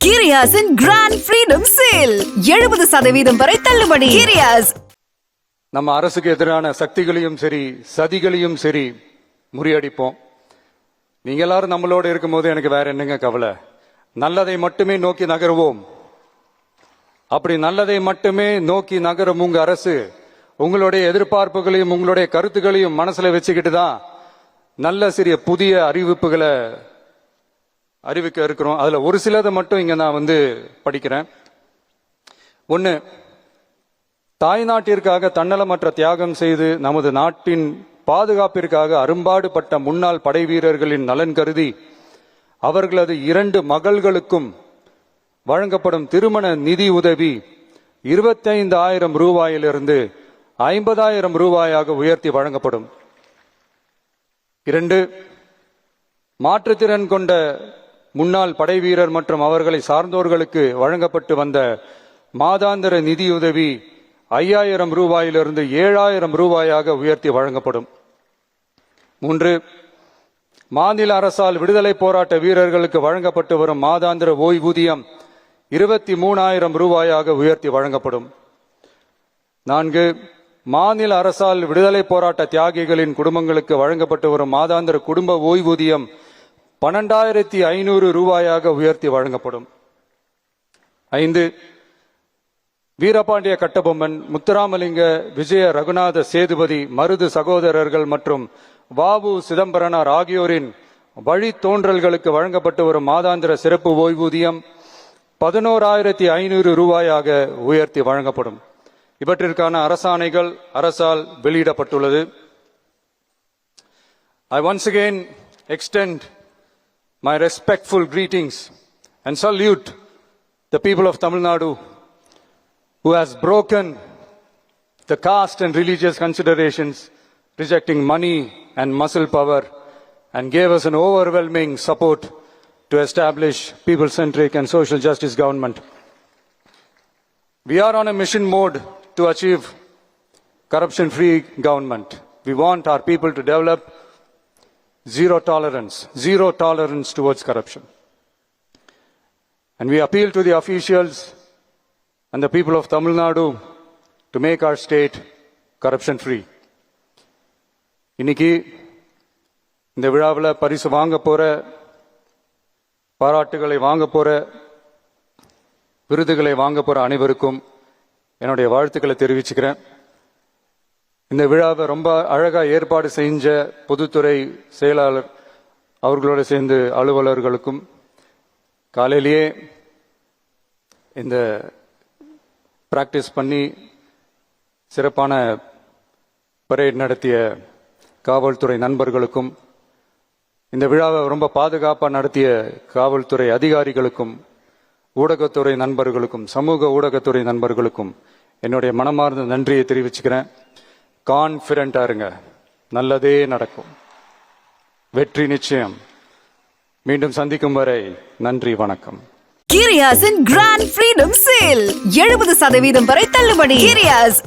கிரியாஸின் grand freedom sale 70% வரை தள்ளுபடி. கிரியாஸ் நம்ம அரசுக்கு எதிரான சக்திகளையும் சரி சதிகளையும் சரி முறியடிப்போம். நீங்க எல்லாரும் நம்மளோட இருக்கும்போது எனக்கு வேற என்னங்க கவலை? நல்லதை மட்டுமே நோக்கி நகருவோம். அப்படி நல்லதை மட்டுமே நோக்கி நகரும் உங்க அரசு உங்களுடைய எதிர்பார்ப்புகளையும் உங்களுடைய கருத்துக்களையும் மனசுல வச்சுக்கிட்டு தான் நல்ல சிறிய புதிய அறிவிப்புகளை அறிவிக்க இருக்கிறோம். அதுல ஒரு சிலதை மட்டும் இங்க நான் படிக்கிறேன். ஒன்னு, தாய்நாட்டிற்காக தன்னலமற்ற தியாகம் செய்து நமது நாட்டின் பாதுகாப்பிற்காக அரும்பாடுபட்ட முன்னாள் படை வீரர்களின் நலன் கருதி அவர்களது 2 மகள்களுக்கும் வழங்கப்படும் திருமண நிதி உதவி 25,000 ரூபாயிலிருந்து 50,000 ரூபாயாக உயர்த்தி வழங்கப்படும். 2, மாற்றுத்திறன் கொண்ட முன்னாள் படை வீரர் மற்றும் அவர்களை சார்ந்தோர்களுக்கு வழங்கப்பட்டு வந்த மாதாந்திர நிதியுதவி 5,000 ரூபாயிலிருந்து 7,000 ரூபாயாக உயர்த்தி வழங்கப்படும். 3, மாநில அரசால் விடுதலை போராட்ட வீரர்களுக்கு வழங்கப்பட்டு வரும் மாதாந்திர ஓய்வூதியம் 23,000 ரூபாயாக உயர்த்தி வழங்கப்படும். 4, மாநில அரசால் விடுதலை போராட்ட தியாகிகளின் குடும்பங்களுக்கு வழங்கப்பட்டு வரும் மாதாந்திர குடும்ப ஓய்வூதியம் 12,500 ரூபாயாக உயர்த்தி வழங்கப்படும். 5, வீரபாண்டிய கட்டபொம்மன், முத்துராமலிங்க, விஜய ரகுநாத சேதுபதி, மருது சகோதரர்கள் மற்றும் வாவு சிதம்பரனார் ஆகியோரின் வழித்தோன்றல்களுக்கு வழங்கப்பட்டு வரும் மாதாந்திர சிறப்பு ஓய்வூதியம் 11,500 ரூபாயாக உயர்த்தி வழங்கப்படும். இவற்றிற்கான அரசாணைகள் அரசால் வெளியிடப்பட்டுள்ளது. I once again extend my respectful greetings and salute the people of Tamil Nadu who has broken the caste and religious considerations, rejecting money and muscle power, and gave us an overwhelming support to establish people-centric and social justice government. We are on a mission mode to achieve corruption-free government. We want our people to develop zero tolerance towards corruption. And we appeal to the officials and the people of Tamil Nadu to make our state corruption-free. இன்னைக்கு இந்த விழாவில் பரிசு வாங்க போற, பாராட்டுகளை வாங்க போற, விருதுகளை வாங்க போற அனைவருக்கும் என்னுடைய வாழ்த்துக்களை தெரிவிச்சுக்கிறேன். இந்த விழாவை ரொம்ப அழகா ஏற்பாடு செஞ்ச பொதுத்துறை செயலாளர் அவர்களோட சேர்ந்து அலுவலர்களுக்கும், காலையிலேயே இந்த பிராக்டிஸ் பண்ணி சிறப்பான பரேட் நடத்திய காவல்துறை நண்பர்களுக்கும், இந்த விழாவை ரொம்ப பாதுகாப்பாக நடத்திய காவல்துறை அதிகாரிகளுக்கும், ஊடகத்துறை நண்பர்களுக்கும், சமூக ஊடகத்துறை நண்பர்களுக்கும் என்னுடைய மனமார்ந்த நன்றியை தெரிவிச்சுக்கிறேன். கான்ஃபிடண்டா இருங்க, நல்லதே நடக்கும், வெற்றி நிச்சயம். மீண்டும் சந்திக்கும் வரை நன்றி, வணக்கம். கிரியாஸின் கிராண்ட் ஃப்ரீடம் சேல் 70% வரை தள்ளுபடி. கிரியாஸ்